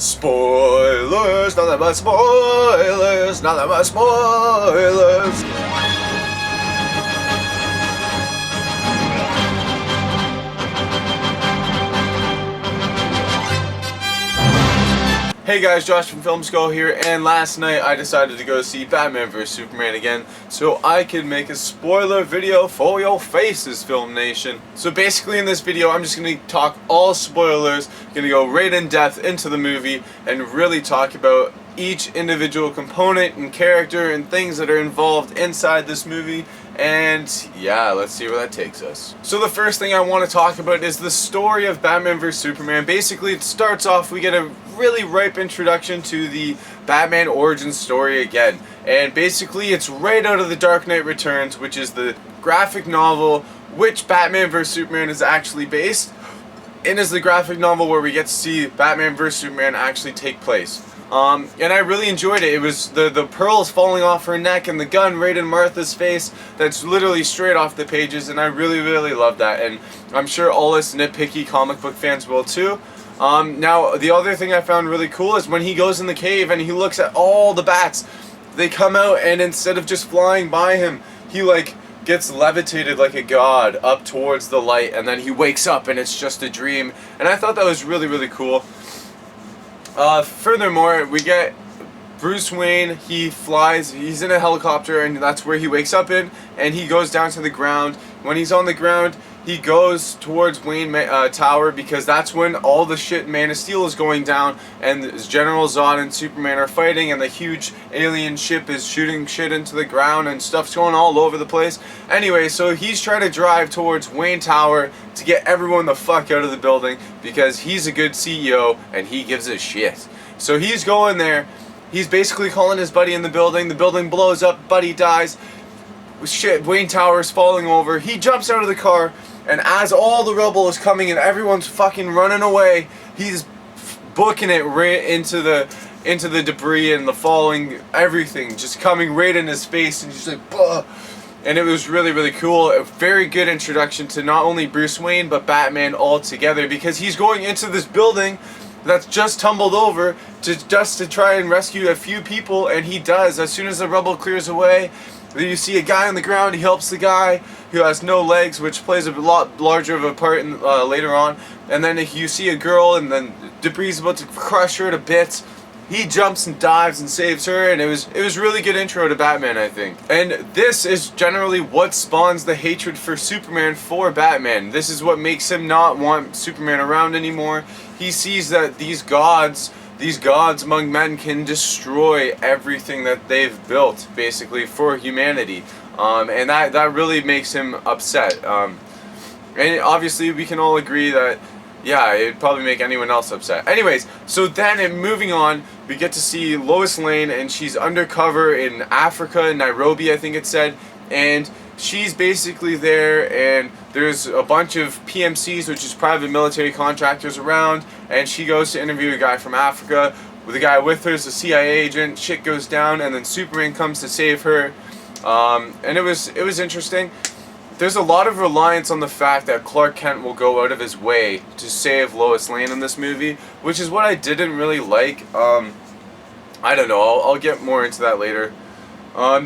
Spoilers, nothing but spoilers, nothing but spoilers. Hey guys, Josh from Film School here, and last night I decided to go see Batman vs Superman again so I could make a spoiler video for your faces, Film Nation. So basically in this video I'm just going to talk all spoilers, going to go right in depth into the movie and really talk about each individual component and character and things that are involved inside this movie. And yeah, let's see where that takes us. So the first thing I want to talk about is the story of Batman vs Superman. Basically it starts off, we get a really ripe introduction to the Batman origin story again. And basically it's right out of The Dark Knight Returns, which is the graphic novel which Batman vs Superman is actually based. And is the graphic novel where we get to see Batman vs Superman actually take place. And I really enjoyed it. It was the pearls falling off her neck and the gun right in Martha's face. That's literally straight off the pages, and I really loved that. And I'm sure all us nitpicky comic book fans will too. Now, the other thing I found really cool is when he goes in the cave and he looks at all the bats. They come out, and instead of just flying by him, he like gets levitated like a god up towards the light, and then he wakes up and it's just a dream. And I thought that was really cool. Furthermore, we get Bruce Wayne. He flies, he's in a helicopter, and that's where he wakes up in, and he goes down to the ground. When he's on the ground, he goes towards Wayne Tower, because that's when all the shit Man of Steel is going down, and General Zod and Superman are fighting, and the huge alien ship is shooting shit into the ground, and stuff's going all over the place. Anyway, so he's trying to drive towards Wayne Tower to get everyone the fuck out of the building, because he's a good CEO and he gives a shit. So he's going there. He's basically calling his buddy in the building blows up, buddy dies. Shit, Wayne Tower is falling over. He jumps out of the car, and as all the rubble is coming and everyone's fucking running away, he's booking it right into the debris and the falling, everything just coming right in his face, and he's like, bah. And it was really cool. A very good introduction to not only Bruce Wayne but Batman all together, because he's going into this building that's just tumbled over just to try and rescue a few people, and he does. As soon as the rubble clears away, then you see a guy on the ground. He helps the guy who has no legs, which plays a lot larger of a part in, later on. And then you see a girl, and then debris is about to crush her to bits. He jumps and dives and saves her, and it was really good intro to Batman, I think. And this is generally what spawns the hatred for Superman for Batman. This is what makes him not want Superman around anymore. He sees that these gods among men can destroy everything that they've built, basically, for humanity. And that really makes him upset. And obviously we can all agree that, yeah, it'd probably make anyone else upset. Anyways, so then moving on, we get to see Lois Lane, and she's undercover in Africa, in Nairobi, I think it said, and she's basically there, and there's a bunch of PMCs, which is private military contractors, around, and she goes to interview a guy from Africa. With a guy with her is a CIA agent. Shit goes down, and then Superman comes to save her. And it was interesting. There's a lot of reliance on the fact that Clark Kent will go out of his way to save Lois Lane in this movie, which is what I didn't really like. I don't know, I'll get more into that later. I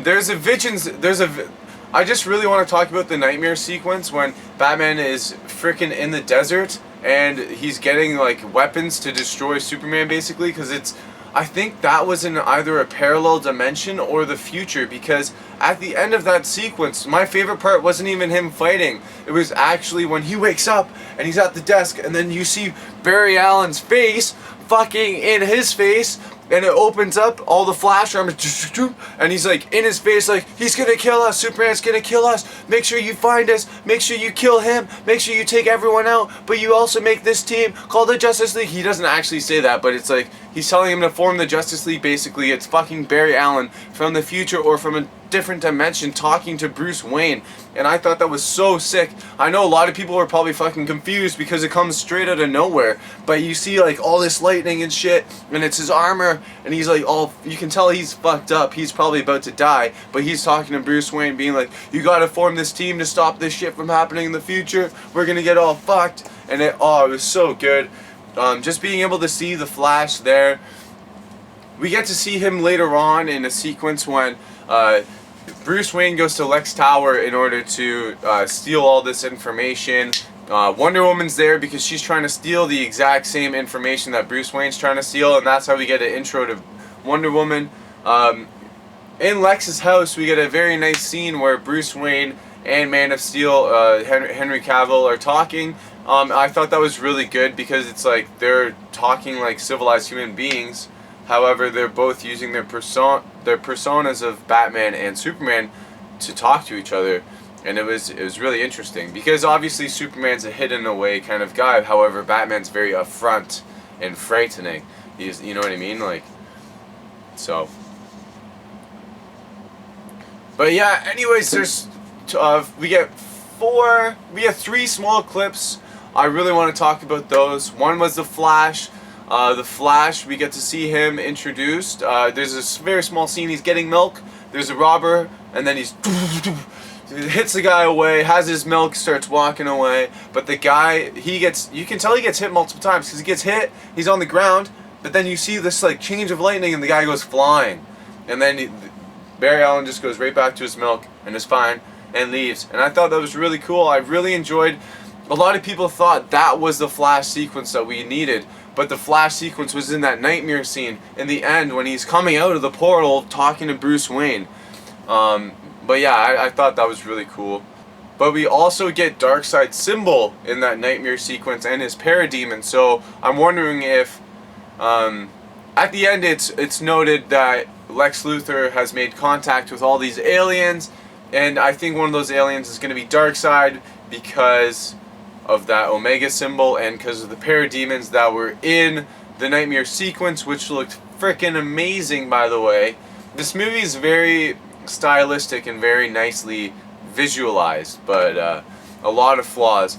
just really want to talk about the nightmare sequence when Batman is frickin' in the desert and he's getting like weapons to destroy Superman, basically, because I think that was in either a parallel dimension or the future, because at the end of that sequence, my favorite part wasn't even him fighting. It was actually when he wakes up and he's at the desk, and then you see Barry Allen's face fucking in his face, and it opens up, all the flash armor, and he's like in his face, like, he's gonna kill us, Superman's gonna kill us, make sure you find us, make sure you kill him, make sure you take everyone out, but you also make this team called the Justice League. He doesn't actually say that, but it's like he's telling him to form the Justice League. Basically it's fucking Barry Allen from the future or from a different dimension talking to Bruce Wayne, and I thought that was so sick. I know a lot of people are probably fucking confused because it comes straight out of nowhere, but you see like all this lightning and shit, and it's his armor, and he's like all, you can tell he's fucked up, he's probably about to die, but he's talking to Bruce Wayne being like, you gotta form this team to stop this shit from happening in the future, we're gonna get all fucked. And it was so good. just being able to see the Flash there. We get to see him later on in a sequence when Bruce Wayne goes to Lex Tower in order to steal all this information. Wonder Woman's there because she's trying to steal the exact same information that Bruce Wayne's trying to steal, and that's how we get an intro to Wonder Woman. In Lex's house, we get a very nice scene where Bruce Wayne and Man of Steel, Henry Cavill, are talking. I thought that was really good because it's like they're talking like civilized human beings. However, they're both using their personas of Batman and Superman to talk to each other, and it was really interesting because obviously Superman's a hidden away kind of guy. However, Batman's very upfront and frightening. He's, you know what I mean, like, so. But yeah, anyways, there's we get 3 small clips. I really want to talk about those. One was the Flash. The Flash, we get to see him introduced. There's a very small scene. He's getting milk. There's a robber, and then he hits the guy away, has his milk, starts walking away. But the guy, you can tell he gets hit multiple times because he gets hit, he's on the ground, but then you see this like change of lightning and the guy goes flying. And then Barry Allen just goes right back to his milk and is fine and leaves. And I thought that was really cool. I really enjoyed. A lot of people thought that was the Flash sequence that we needed. But the Flash sequence was in that nightmare scene in the end when he's coming out of the portal talking to Bruce Wayne. But yeah, I thought that was really cool. But we also get Darkseid's symbol in that nightmare sequence and his parademon. So I'm wondering if at the end it's noted that Lex Luthor has made contact with all these aliens, and I think one of those aliens is going to be Darkseid because of that Omega symbol and because of the parademons that were in the nightmare sequence, which looked freaking amazing, by the way. This movie is very stylistic and very nicely visualized, but a lot of flaws.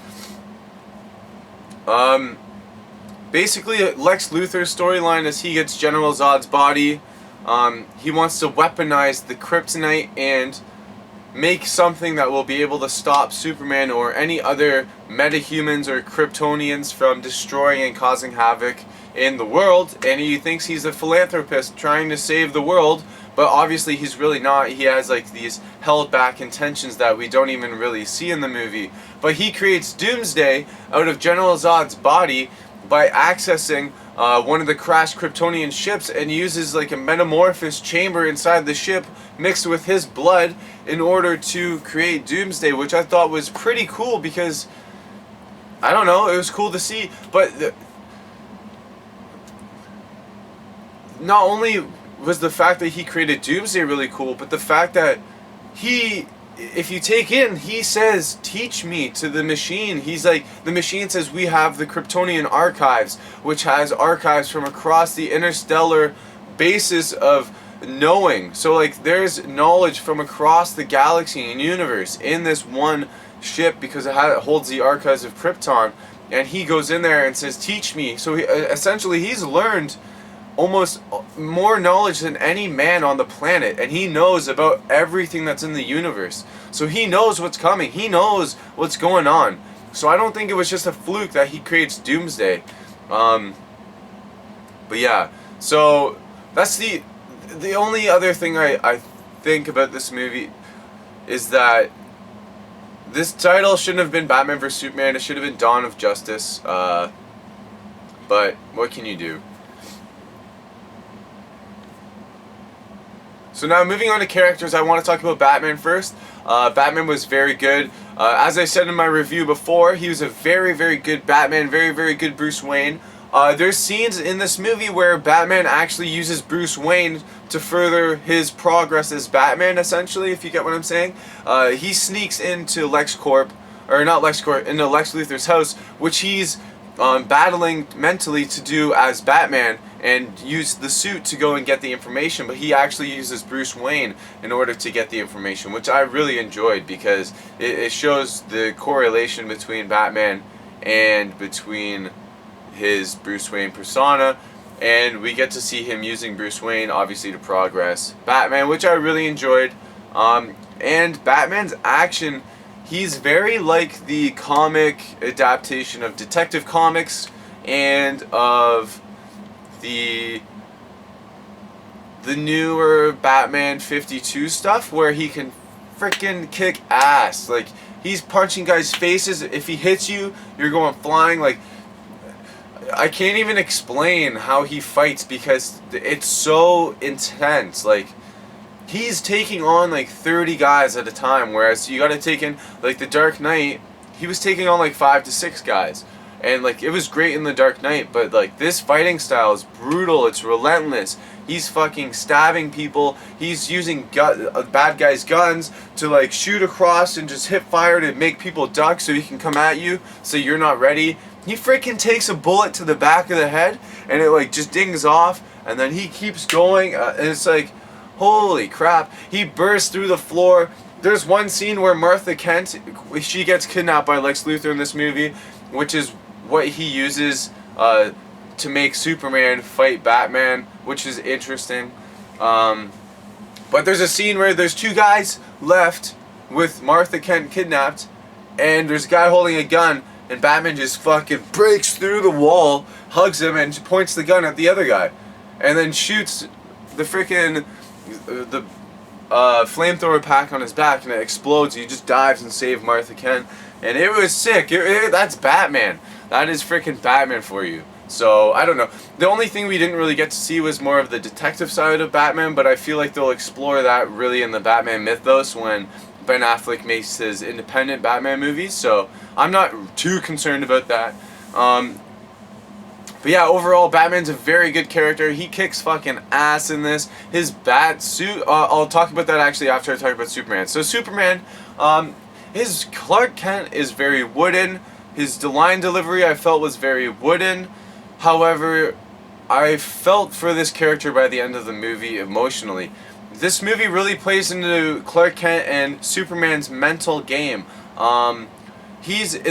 Basically, Lex Luthor's storyline is he gets General Zod's body. He wants to weaponize the kryptonite and make something that will be able to stop Superman or any other metahumans or Kryptonians from destroying and causing havoc in the world. And he thinks he's a philanthropist trying to save the world, but obviously he's really not. He has like these held back intentions that we don't even really see in the movie. But he creates Doomsday out of General Zod's body by accessing one of the crashed Kryptonian ships and uses like a metamorphosis chamber inside the ship mixed with his blood in order to create Doomsday, which I thought was pretty cool because, I don't know, it was cool to see. But not only was the fact that he created Doomsday really cool, but the fact that if you take in, he says, teach me to the machine. He's like, the machine says we have the Kryptonian archives, which has archives from across the interstellar basis of knowing. So like there's knowledge from across the galaxy and universe in this one ship because it holds the archives of Krypton. And he goes in there and says, teach me. So essentially he's learned almost more knowledge than any man on the planet, and he knows about everything that's in the universe. So he knows what's coming. He knows what's going on. So I don't think it was just a fluke that he creates Doomsday. But yeah, so that's the only other thing I think about this movie is that this title shouldn't have been Batman vs Superman. It should have been Dawn of Justice. But what can you do? So now moving on to characters, I want to talk about Batman first. Batman was very good. As I said in my review before, he was a very, very good Batman, very, very good Bruce Wayne. There's scenes in this movie where Batman actually uses Bruce Wayne to further his progress as Batman, essentially, if you get what I'm saying. He sneaks into into Lex Luthor's house, which he's battling mentally to do as Batman, and use the suit to go and get the information, but he actually uses Bruce Wayne in order to get the information, which I really enjoyed because it shows the correlation between Batman and between his Bruce Wayne persona, and we get to see him using Bruce Wayne obviously to progress Batman, which I really enjoyed. And Batman's action, he's very like the comic adaptation of Detective Comics and of the newer Batman 52 stuff, where he can freaking kick ass. Like, he's punching guys' faces. If he hits you, you're going flying. Like, I can't even explain how he fights because it's so intense. Like, he's taking on like 30 guys at a time, whereas you gotta take in, like, the Dark Knight, he was taking on like 5 to 6 guys. And like, it was great in the Dark Knight, but like, this fighting style is brutal, it's relentless. He's fucking stabbing people. He's using bad guys' guns to like shoot across and just hit fire to make people duck so he can come at you so you're not ready. He freaking takes a bullet to the back of the head and it like just dings off, and then he keeps going, and it's like, holy crap. He bursts through the floor. There's one scene where Martha Kent, she gets kidnapped by Lex Luthor in this movie, which is what he uses to make Superman fight Batman, which is interesting. But there's a scene where there's 2 guys left with Martha Kent kidnapped, and there's a guy holding a gun, and Batman just fucking breaks through the wall, hugs him, and points the gun at the other guy, and then shoots the freaking flamethrower pack on his back, and it explodes. He just dives and saves Martha Kent, and it was sick. That's Batman. That is freaking Batman for you. So, I don't know. The only thing we didn't really get to see was more of the detective side of Batman, but I feel like they'll explore that really in the Batman mythos when Ben Affleck makes his independent Batman movies, so I'm not too concerned about that. But yeah, overall, Batman's a very good character. He kicks fucking ass in this. His bat suit, I'll talk about that actually after I talk about Superman. So Superman, his Clark Kent is very wooden. His line delivery I felt was very wooden. However, I felt for this character by the end of the movie emotionally. This movie really plays into Clark Kent and Superman's mental game. In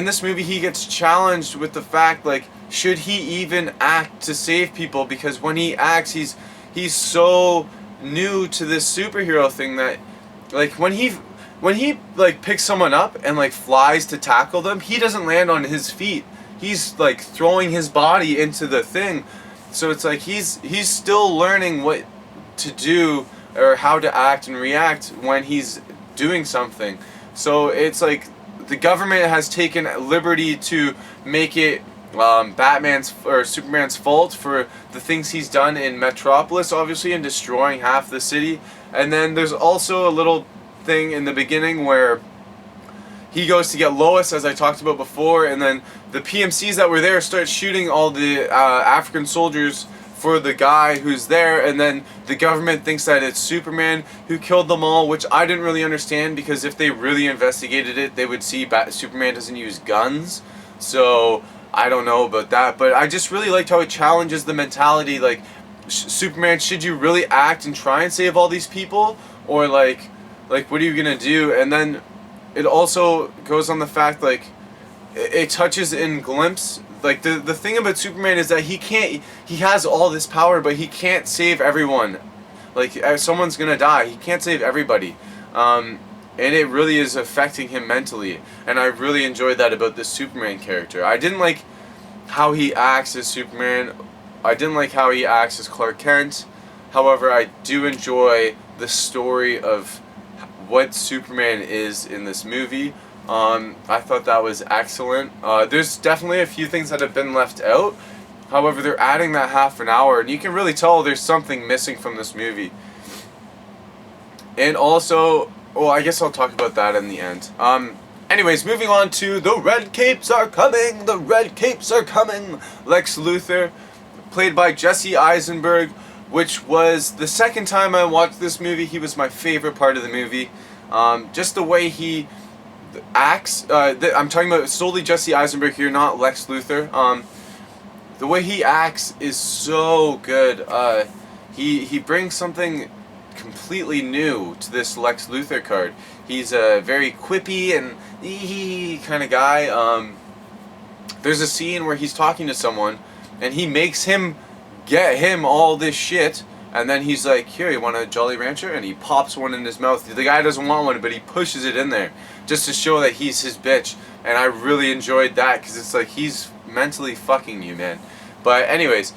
this movie, he gets challenged with the fact, like, should he even act to save people? Because when he acts, he's so new to this superhero thing that, like, when he like picks someone up and like flies to tackle them, he doesn't land on his feet. He's like throwing his body into the thing. So it's like he's still learning what to do or how to act and react when he's doing something. So it's like the government has taken liberty to make it Batman's or Superman's fault for the things he's done in Metropolis, obviously, and destroying half the city. And then there's also a little thing in the beginning where he goes to get Lois, as I talked about before, and then the PMCs that were there start shooting all the African soldiers for the guy who's there, and then the government thinks that it's Superman who killed them all, which I didn't really understand, because if they really investigated it, they would see Superman doesn't use guns. So I don't know about that, but I just really liked how it challenges the mentality, like, Superman, should you really act and try and save all these people, or like what are you gonna do? And then it also goes on the fact, like, it touches in glimpse, like, the thing about Superman is that he has all this power, but he can't save everyone. Like, someone's gonna die, he can't save everybody. And it really is affecting him mentally, and I really enjoyed that about this Superman character. I didn't like how he acts as Superman, I didn't like how he acts as Clark Kent. However, I do enjoy the story of what Superman is in this movie. I thought that was excellent. There's definitely a few things that have been left out. However, they're adding that half an hour, and you can really tell there's something missing from this movie. And also, well, I guess I'll talk about that in the end. Anyways, moving on to The Red Capes Are Coming! The Red Capes Are Coming! Lex Luthor, played by Jesse Eisenberg, which was the second time I watched this movie. He was my favorite part of the movie. Just the way he acts. I'm talking about solely Jesse Eisenberg here, not Lex Luthor. The way he acts is so good. He brings something completely new to this Lex Luthor card. He's a very quippy and kind of guy. There's a scene where he's talking to someone, and he makes him get him all this shit, and then he's like, here, you want a Jolly Rancher? And he pops one in his mouth. The guy doesn't want one, but he pushes it in there just to show that he's his bitch. And I really enjoyed that, because it's like he's mentally fucking you, man. But anyways,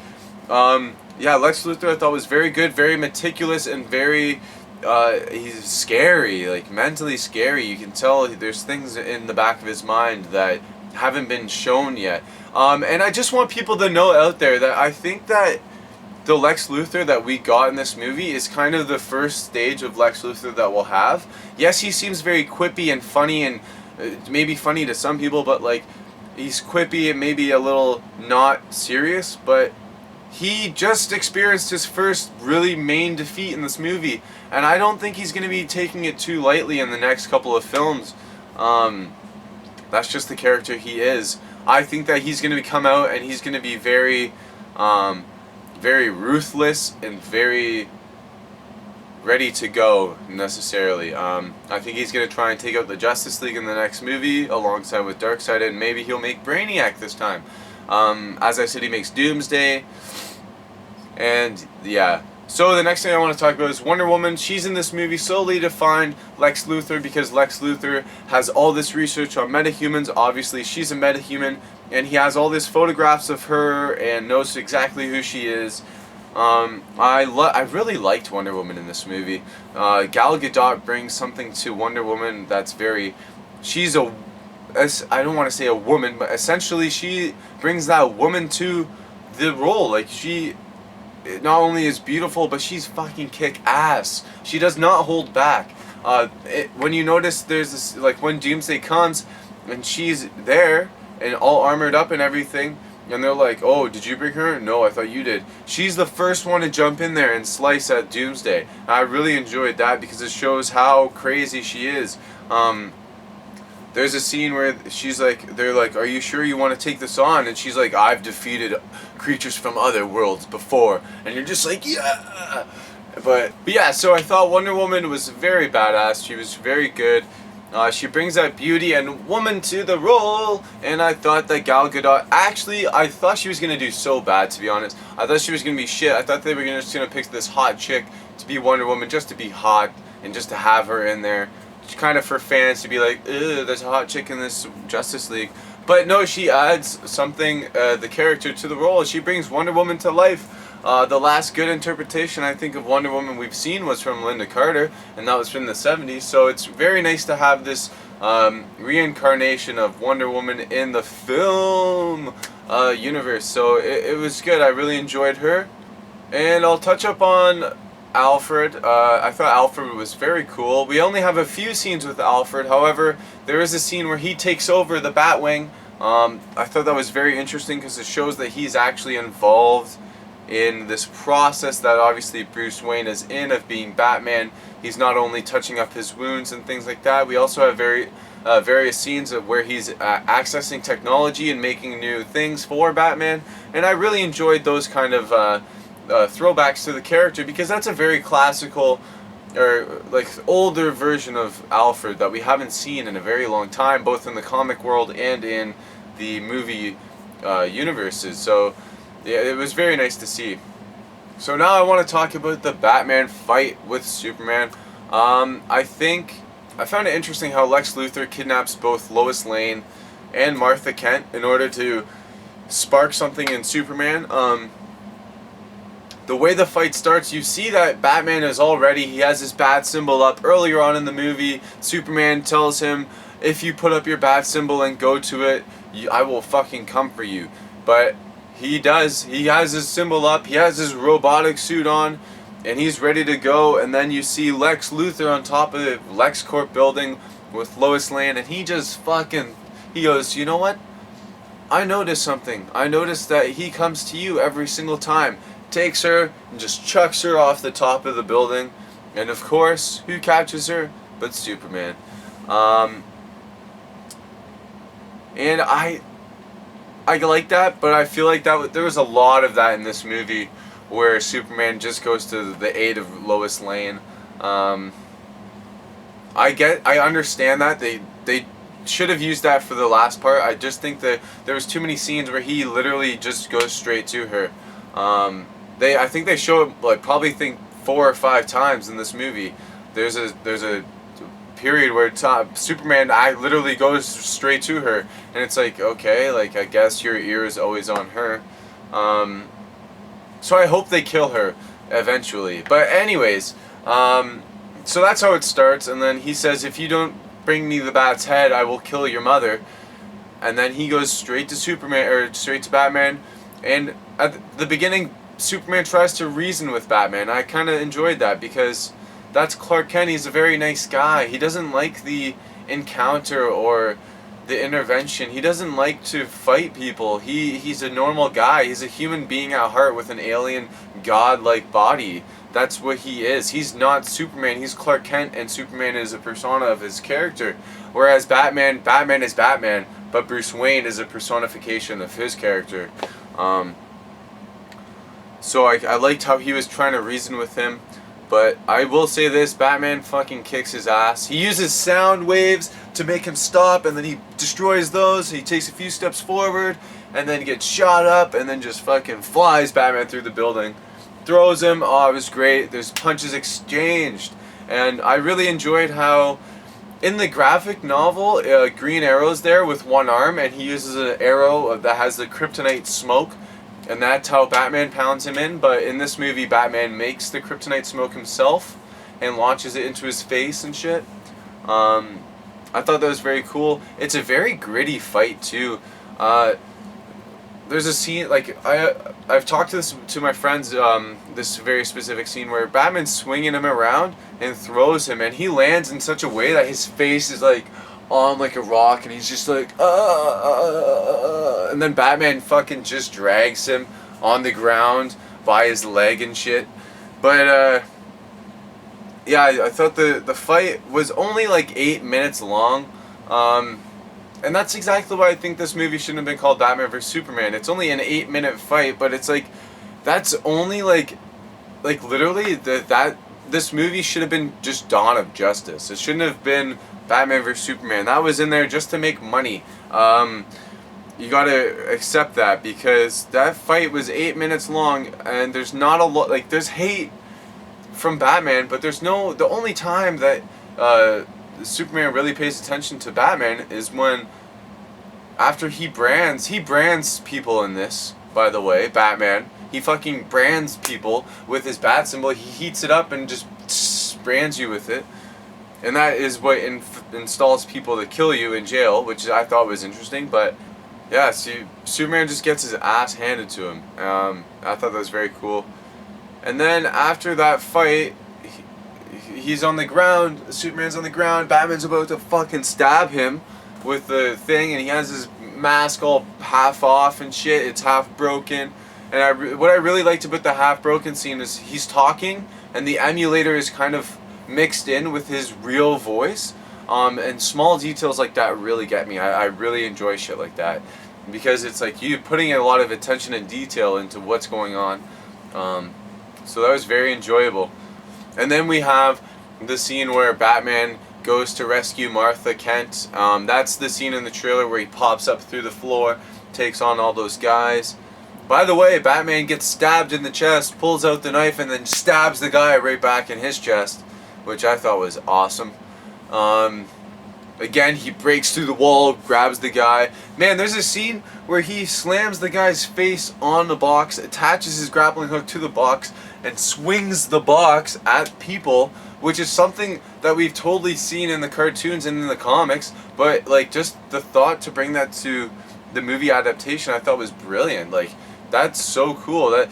yeah, Lex Luthor I thought was very good, very meticulous, and very he's scary, like mentally scary. You can tell there's things in the back of his mind that haven't been shown yet. And I just want people to know out there that I think that the Lex Luthor that we got in this movie is kind of the first stage of Lex Luthor that we'll have. Yes, he seems very quippy and funny, and maybe funny to some people, but like he's quippy and maybe a little not serious, but he just experienced his first really main defeat in this movie, and I don't think he's going to be taking it too lightly in the next couple of films. That's just the character he is. I think that he's going to come out and he's going to be very, very ruthless and very ready to go, necessarily. I think he's going to try and take out the Justice League in the next movie alongside with Darkseid, and maybe he'll make Brainiac this time. As I said, he makes Doomsday. And yeah. So the next thing I want to talk about is Wonder Woman. She's in this movie solely to find Lex Luthor because Lex Luthor has all this research on metahumans. Obviously, she's a metahuman, and he has all these photographs of her and knows exactly who she is. I really liked Wonder Woman in this movie. Gal Gadot brings something to Wonder Woman that's very... She's a... I don't want to say a woman, but essentially she brings that woman to the role. Like, she not only is beautiful, but she's fucking kick-ass. She does not hold back. When you notice there's this, like when Doomsday comes and she's there and all armored up and everything, and they're like, oh, did you bring her? No, I thought you did. She's the first one to jump in there and slice at Doomsday. I really enjoyed that because it shows how crazy she is. There's a scene where she's like, they're like, are you sure you want to take this on? And she's like, I've defeated creatures from other worlds before. And you're just like, yeah! But yeah, so I thought Wonder Woman was very badass. She was very good. She brings that beauty and woman to the role. And I thought that Gal Gadot, actually, I thought she was going to do so bad, to be honest. I thought she was going to be shit. I thought they were just going to pick this hot chick to be Wonder Woman, just to be hot and just to have her in there. Kind of for fans to be like, ugh, there's a hot chick in this Justice League. But no, she adds something, the character to the role. She brings Wonder Woman to life. The last good interpretation, I think, of Wonder Woman we've seen was from Linda Carter, and that was from the 70s. So it's very nice to have this reincarnation of Wonder Woman in the film universe. So it was good. I really enjoyed her. And I'll touch up on Alfred. I thought Alfred was very cool. We only have a few scenes with Alfred. However, there is a scene where he takes over the Batwing. I thought that was very interesting because it shows that he's actually involved in this process that obviously Bruce Wayne is in of being Batman. He's not only touching up his wounds and things like that. We also have various scenes of where he's accessing technology and making new things for Batman. And I really enjoyed those kind of throwbacks to the character because that's a very classical or like older version of Alfred that we haven't seen in a very long time, both in the comic world and in the movie universes. So yeah, it was very nice to see. So now I want to talk about the Batman fight with Superman. I found it interesting how Lex Luthor kidnaps both Lois Lane and Martha Kent in order to spark something in Superman. The way the fight starts, you see that Batman is already, he has his bat symbol up. Earlier on in the movie, Superman tells him, if you put up your bat symbol and go to it, I will fucking come for you. But he does. He has his symbol up, he has his robotic suit on, and he's ready to go. And then you see Lex Luthor on top of the LexCorp building with Lois Lane, and he just fucking, he goes, you know what? I noticed something. I noticed that he comes to you every single time. Takes her and just chucks her off the top of the building, and of course, who catches her but Superman? And I like that, but I feel like there was a lot of that in this movie where Superman just goes to the aid of Lois Lane. I understand that they should have used that for the last part. I just think that there was too many scenes where he literally just goes straight to her. I think they show it like probably 4 or 5 times in this movie. There's a period where Superman I literally goes straight to her, and it's like, okay, like I guess your ear is always on her. So I hope they kill her eventually. But anyways, so that's how it starts, and then he says, if you don't bring me the bat's head, I will kill your mother. And then he goes straight to Superman, or straight to Batman, and at the beginning, Superman tries to reason with Batman. I kind of enjoyed that because that's Clark Kent. He's a very nice guy. He doesn't like the encounter or the intervention. He doesn't like to fight people. He's a normal guy. He's a human being at heart with an alien god-like body. That's what he is. He's not Superman. He's Clark Kent, and Superman is a persona of his character. Whereas Batman is Batman, but Bruce Wayne is a personification of his character. So I liked how he was trying to reason with him. But I will say this, Batman fucking kicks his ass. He uses sound waves to make him stop, and then he destroys those. He takes a few steps forward, and then gets shot up, and then just fucking flies Batman through the building. Throws him. Oh, it was great. There's punches exchanged. And I really enjoyed how in the graphic novel, Green Arrow's there with one arm, and he uses an arrow that has the kryptonite smoke. And that's how Batman pounds him in, but in this movie, Batman makes the kryptonite smoke himself and launches it into his face and shit. I thought that was very cool. It's a very gritty fight too. There's a scene, like I've talked to this to my friends. This very specific scene where Batman's swinging him around and throws him, and he lands in such a way that his face is like on like a rock, and he's just like and then Batman fucking just drags him on the ground by his leg and shit. But yeah, I thought the fight was only like 8 minutes long, and that's exactly why I think this movie shouldn't have been called Batman vs Superman. It's only an 8-minute fight, but it's like that's only like literally that this movie should have been just Dawn of Justice. It shouldn't have been Batman vs Superman. That was in there just to make money. You gotta accept that, because that fight was 8 minutes long, and there's not a lot, like, there's hate from Batman, but there's no, the only time that Superman really pays attention to Batman is when, after he brands people in this, by the way, Batman. He fucking brands people with his bat symbol. He heats it up and just brands you with it. And that is what installs people to kill you in jail, which I thought was interesting. But yeah, see, Superman just gets his ass handed to him. I thought that was very cool. And then after that fight, he's on the ground. Superman's on the ground. Batman's about to fucking stab him with the thing, and he has his mask all half off and shit. It's half broken. And what I really liked about the half broken scene is he's talking, and the emulator is kind of mixed in with his real voice, and small details like that really get me. I really enjoy shit like that, because it's like you putting a lot of attention and detail into what's going on. So that was very enjoyable. And then we have the scene where Batman goes to rescue Martha Kent. That's the scene in the trailer where he pops up through the floor, takes on all those guys. By the way, Batman gets stabbed in the chest, pulls out the knife, and then stabs the guy right back in his chest, which I thought was awesome. Again, he breaks through the wall, grabs the guy. Man, there's a scene where he slams the guy's face on the box, attaches his grappling hook to the box, and swings the box at people, which is something that we've totally seen in the cartoons and in the comics, but like just the thought to bring that to the movie adaptation I thought was brilliant. Like, that's so cool.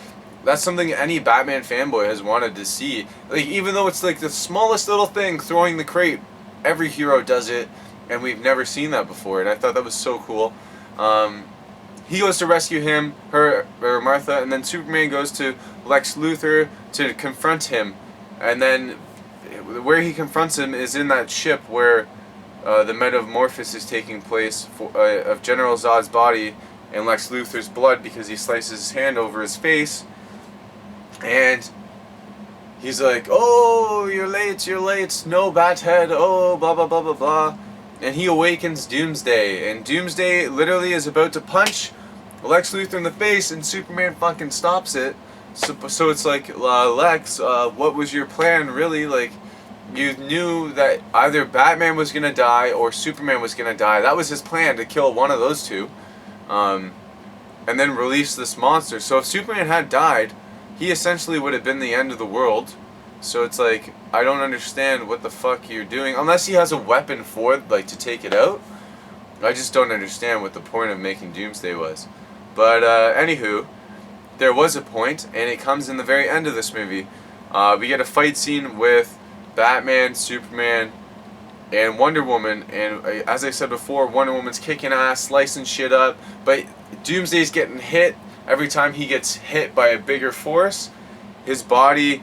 That's something any Batman fanboy has wanted to see. Like, even though it's like the smallest little thing, throwing the crate, every hero does it, and we've never seen that before, and I thought that was so cool. He goes to rescue her, Martha, and then Superman goes to Lex Luthor to confront him, and then where he confronts him is in that ship where the metamorphosis is taking place of General Zod's body and Lex Luthor's blood, because he slices his hand over his face, and he's like, "Oh, you're late, no Bathead, oh, blah blah blah blah blah," and he awakens Doomsday, and Doomsday literally is about to punch Lex Luthor in the face, and Superman fucking stops it. So it's like, Lex, what was your plan, really? Like, you knew that either Batman was gonna die or Superman was gonna die. That was his plan, to kill one of those two, and then release this monster. So if Superman had died, he essentially would have been the end of the world. So it's like, I don't understand what the fuck you're doing, unless he has a weapon for it, like to take it out. I just don't understand what the point of making Doomsday was. But anywho, there was a point, and it comes in the very end of this movie. We get a fight scene with Batman, Superman, and Wonder Woman, and as I said before, Wonder Woman's kicking ass, slicing shit up, but Doomsday's getting hit. Every time he gets hit by a bigger force, his body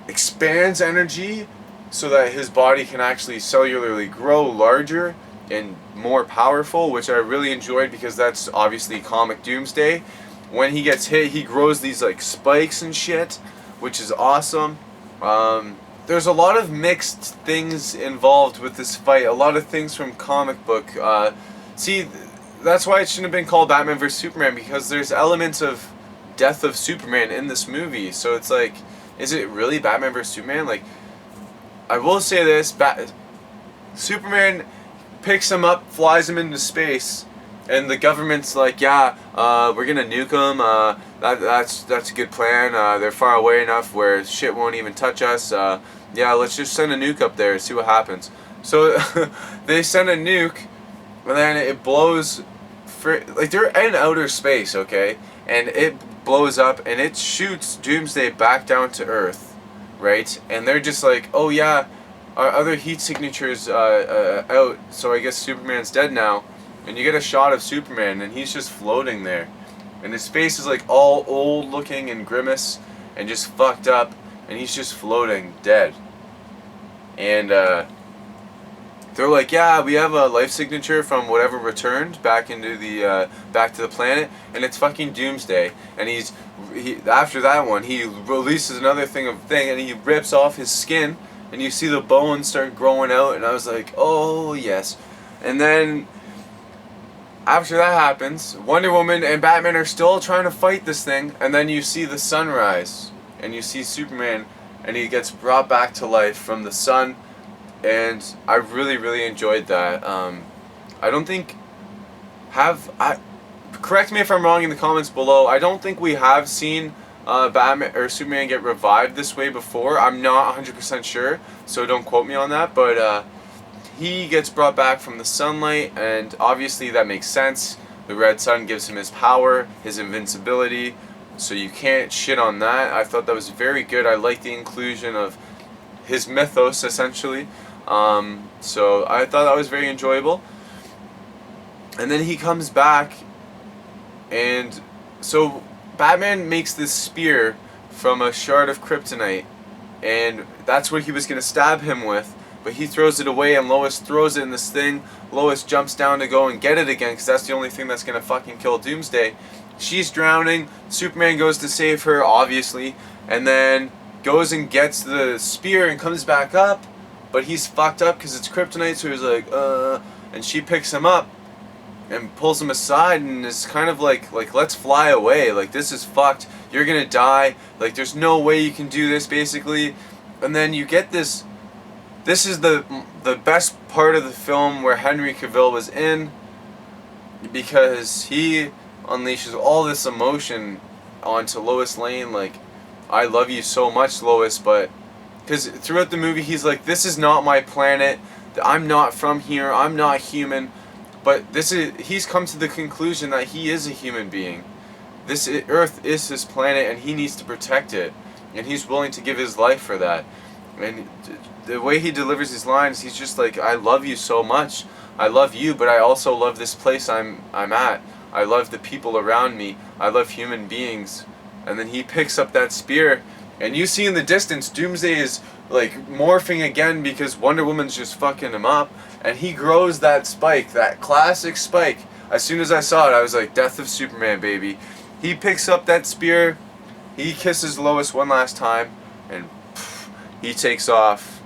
expands energy so that his body can actually cellularly grow larger and more powerful, which I really enjoyed because that's obviously comic Doomsday. When he gets hit, he grows these like spikes and shit, which is awesome. There's a lot of mixed things involved with this fight, a lot of things from comic book. See, that's why it shouldn't have been called Batman vs. Superman, because there's elements of death of Superman in this movie. So it's like, is it really Batman vs. Superman? Like, I will say this, Superman picks him up, flies him into space, and the government's like, yeah, we're gonna nuke them. That's a good plan. They're far away enough where shit won't even touch us. Yeah, let's just send a nuke up there and see what happens. So they send a nuke, and then it blows. Like, they're in outer space, okay, and it blows up and it shoots Doomsday back down to Earth, right? And they're just like, oh yeah, our other heat signatures out, so I guess Superman's dead now. And you get a shot of Superman, and he's just floating there. And his face is like all old looking and grimace and just fucked up, and he's just floating, dead. And they're like, yeah, we have a life signature from whatever returned back into the back to the planet, and it's fucking Doomsday. And after that one, he releases another thing, and he rips off his skin, and you see the bones start growing out, and I was like, oh yes. And then after that happens, Wonder Woman and Batman are still trying to fight this thing, and then you see the sunrise, and you see Superman, and he gets brought back to life from the sun, and I really, really enjoyed that. I don't think correct me if I'm wrong in the comments below, I don't think we have seen Batman or Superman get revived this way before. I'm not 100% sure, so don't quote me on that, but he gets brought back from the sunlight, and obviously that makes sense. The red sun gives him his power, his invincibility, so you can't shit on that. I thought that was very good. I like the inclusion of his mythos, essentially. So I thought that was very enjoyable. And then he comes back, and so Batman makes this spear from a shard of kryptonite, and that's what he was going to stab him with. But he throws it away, and Lois throws it in this thing. Lois jumps down to go and get it again, because that's the only thing that's going to fucking kill Doomsday. She's drowning. Superman goes to save her, obviously, and then goes and gets the spear and comes back up. But he's fucked up because it's kryptonite, so he's like, and she picks him up and pulls him aside, and is kind of like, let's fly away. Like, this is fucked. You're going to die. Like, there's no way you can do this, basically. And then you get this. This is the best part of the film where Henry Cavill was in, because he unleashes all this emotion onto Lois Lane. Like, I love you so much, Lois, but because throughout the movie he's like, this is not my planet, I'm not from here, I'm not human. But he's come to the conclusion that he is a human being. This Earth is his planet, and he needs to protect it, and he's willing to give his life for that. And the way he delivers his lines, he's just like, I love you so much. I love you, but I also love this place I'm at. I love the people around me. I love human beings. And then he picks up that spear, and you see in the distance Doomsday is like morphing again because Wonder Woman's just fucking him up, and he grows that spike, that classic spike. As soon as I saw it, I was like, death of Superman, baby. He picks up that spear, he kisses Lois one last time, and he takes off,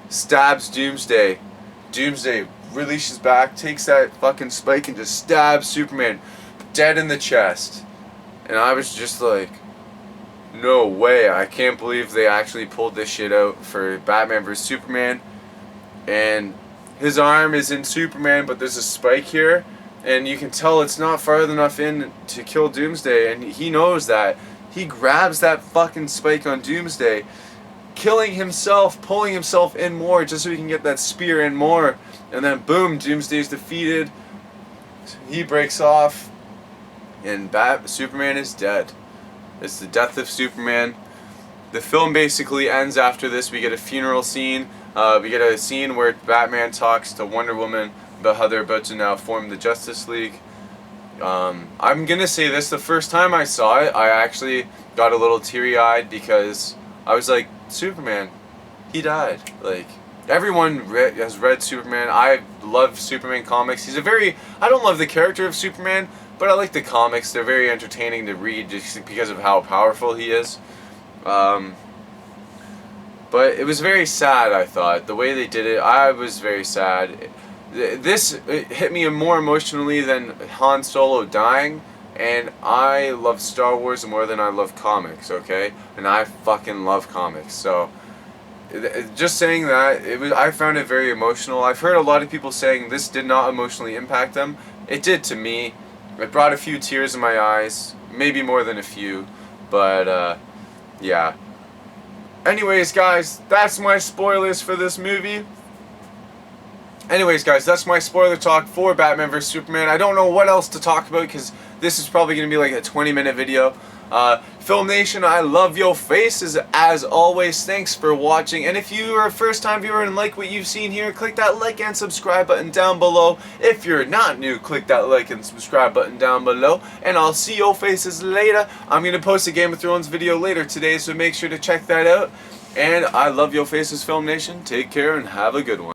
stabs Doomsday. Doomsday releases back, takes that fucking spike, and just stabs Superman dead in the chest. And I was just like, no way, I can't believe they actually pulled this shit out for Batman vs Superman. And his arm is in Superman, but there's a spike here, and you can tell it's not far enough in to kill Doomsday, and he knows that. He grabs that fucking spike on Doomsday, killing himself, pulling himself in more just so he can get that spear in more, and then boom, Doomsday's defeated. He breaks off, and Superman is dead. It's the death of Superman. The film basically ends after this. We get a funeral scene. We get a scene where Batman talks to Wonder Woman about how they're about to now form the Justice League. I'm gonna say this, the first time I saw it, I actually got a little teary-eyed because I was like, Superman, he died. Like, everyone has read Superman. I love Superman comics. I don't love the character of Superman, but I like the comics. They're very entertaining to read just because of how powerful he is. But it was very sad, I thought. The way they did it, I was very sad. This hit me more emotionally than Han Solo dying, and I love Star Wars more than I love comics, okay? And I fucking love comics, so just saying that, I found it very emotional. I've heard a lot of people saying this did not emotionally impact them. It did to me. It brought a few tears in my eyes, maybe more than a few, but yeah. Anyways, guys, that's my spoilers for this movie. Anyways, guys, that's my spoiler talk for Batman vs Superman. I don't know what else to talk about because this is probably going to be like a 20-minute video. Film Nation, I love your faces as always. Thanks for watching. And if you are a first-time viewer and like what you've seen here, click that like and subscribe button down below. If you're not new, click that like and subscribe button down below. And I'll see your faces later. I'm going to post a Game of Thrones video later today, so make sure to check that out. And I love your faces, Film Nation. Take care and have a good one.